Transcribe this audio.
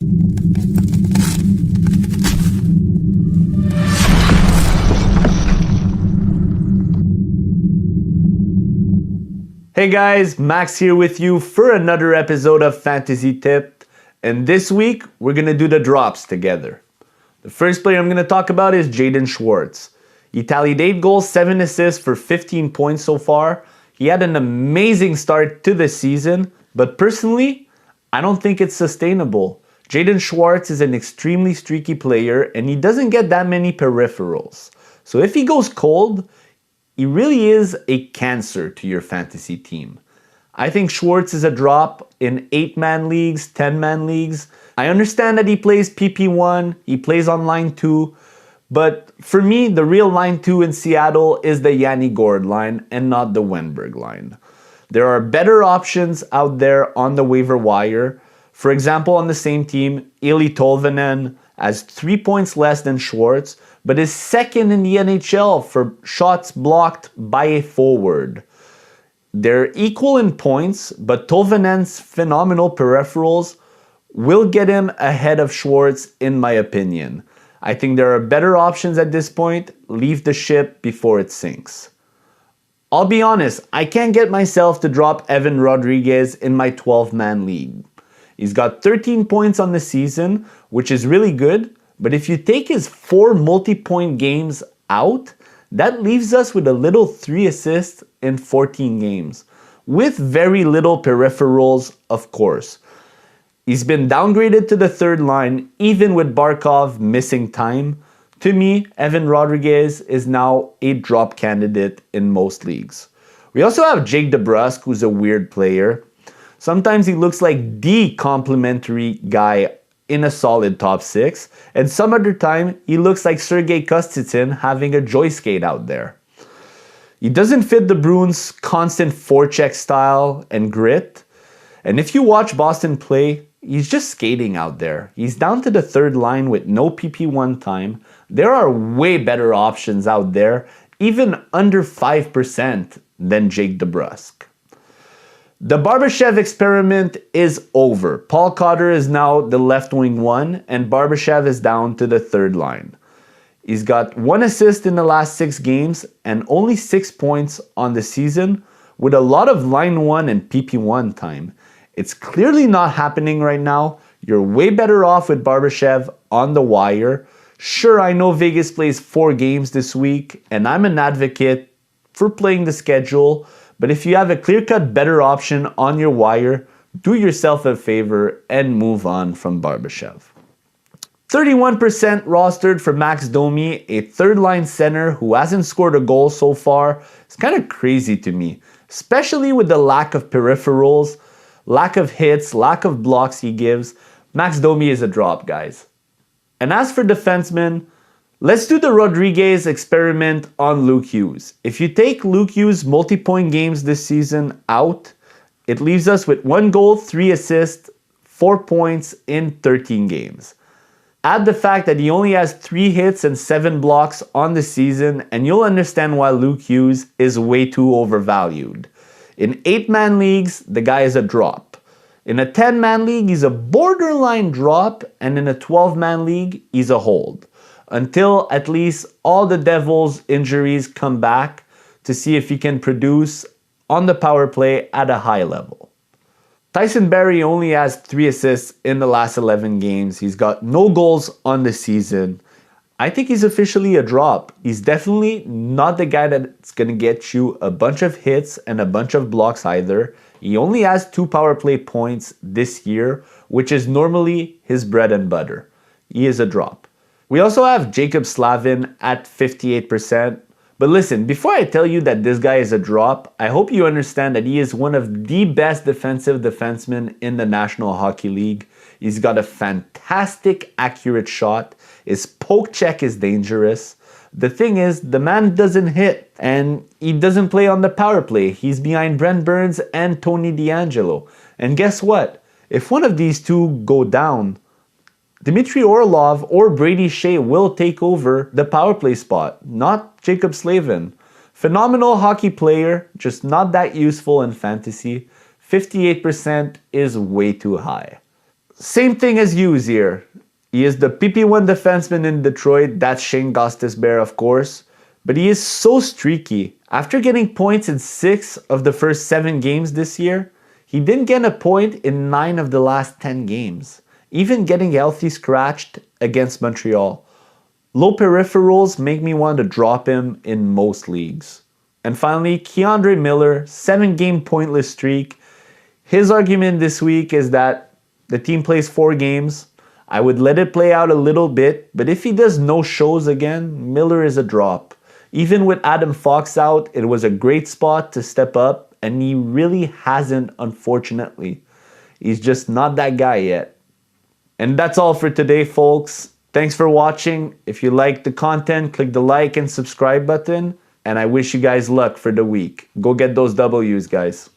Hey guys, Max here with you for another episode of Fantasy Tip, and this week we're gonna do the drops together. The first player I'm gonna talk about is Jaden Schwartz. He tallied 8 goals, 7 assists for 15 points so far. He had an amazing start to the season, but personally, I don't think it's sustainable. Jaden Schwartz is an extremely streaky player and he doesn't get that many peripherals. So if he goes cold, he really is a cancer to your fantasy team. I think Schwartz is a drop in 8-man leagues, 10-man leagues. I understand that he plays PP1, he plays on line 2, but for me, the real line 2 in Seattle is the Yanni Gourde line and not the Wenberg line. There are better options out there on the waiver wire. For example, on the same team, Eli Tolvanen has 3 points less than Schwartz, but is second in the NHL for shots blocked by a forward. They're equal in points, but Tolvanen's phenomenal peripherals will get him ahead of Schwartz in my opinion. I think there are better options at this point. Leave the ship before it sinks. I'll be honest, I can't get myself to drop Evan Rodriguez in my 12-man league. He's got 13 points on the season, which is really good, but if you take his 4 multi-point games out, that leaves us with a little 3 assists in 14 games, with very little peripherals, of course. He's been downgraded to the third line, even with Barkov missing time. To me, Evan Rodriguez is now a drop candidate in most leagues. We also have Jake DeBrusk, who's a weird player. Sometimes he looks like the complimentary guy in a solid top 6, and some other time he looks like Sergei Kostitsyn having a joy skate out there. He doesn't fit the Bruins' constant forecheck style and grit, and if you watch Boston play, he's just skating out there. He's down to the third line with no PP1 time. There are way better options out there, even under 5% than Jake DeBrusk. The Barbashev experiment is over. Paul Cotter is now the left wing 1 and Barbashev is down to the third line. He's got 1 assist in the last 6 games and only 6 points on the season with a lot of line 1 and PP1 time. It's clearly not happening right now. You're way better off with Barbashev on the wire. Sure, I know Vegas plays 4 games this week and I'm an advocate for playing the schedule. But if you have a clear-cut better option on your wire, do yourself a favor and move on from Barbashev. 31% rostered for Max Domi, a third-line center who hasn't scored a goal so far. It's kind of crazy to me, especially with the lack of peripherals, lack of hits, lack of blocks he gives. Max Domi is a drop, guys. And as for defensemen, let's do the Rodriguez experiment on Luke Hughes. If you take Luke Hughes' multi-point games this season out, it leaves us with 1 goal, 3 assists, 4 points in 13 games. Add the fact that he only has 3 hits and 7 blocks on the season, and you'll understand why Luke Hughes is way too overvalued. In 8-man leagues, the guy is a drop. In a 10-man league, he's a borderline drop, and in a 12-man league, he's a hold. Until at least all the Devils' injuries come back to see if he can produce on the power play at a high level. Tyson Barrie only has 3 assists in the last 11 games. He's got no goals on the season. I think he's officially a drop. He's definitely not the guy that's going to get you a bunch of hits and a bunch of blocks either. He only has 2 power play points this year, which is normally his bread and butter. He is a drop. We also have Jacob Slavin at 58%. But listen, before I tell you that this guy is a drop, I hope you understand that he is one of the best defensive defensemen in the National Hockey League. He's got a fantastic accurate shot. His poke check is dangerous. The thing is, the man doesn't hit and he doesn't play on the power play. He's behind Brent Burns and Tony DeAngelo. And guess what? If one of these two go down, Dmitry Orlov or Brady Shea will take over the power play spot, not Jacob Slavin. Phenomenal hockey player, just not that useful in fantasy. 58% is way too high. Same thing as Hughes here. He is the PP1 defenseman in Detroit. That's Shane Gostisbehere, of course. But he is so streaky. After getting points in 6 of the first 7 games this year, he didn't get a point in 9 of the last 10 games. Even getting healthy scratched against Montreal. Low peripherals make me want to drop him in most leagues. And finally, K'Andre Miller, 7-game pointless streak. His argument this week is that the team plays 4 games. I would let it play out a little bit, but if he does no shows again, Miller is a drop. Even with Adam Fox out, it was a great spot to step up, and he really hasn't, unfortunately. He's just not that guy yet. And that's all for today, folks. Thanks for watching. If you liked the content, click the like and subscribe button, and I wish you guys luck for the week. Go get those W's, guys.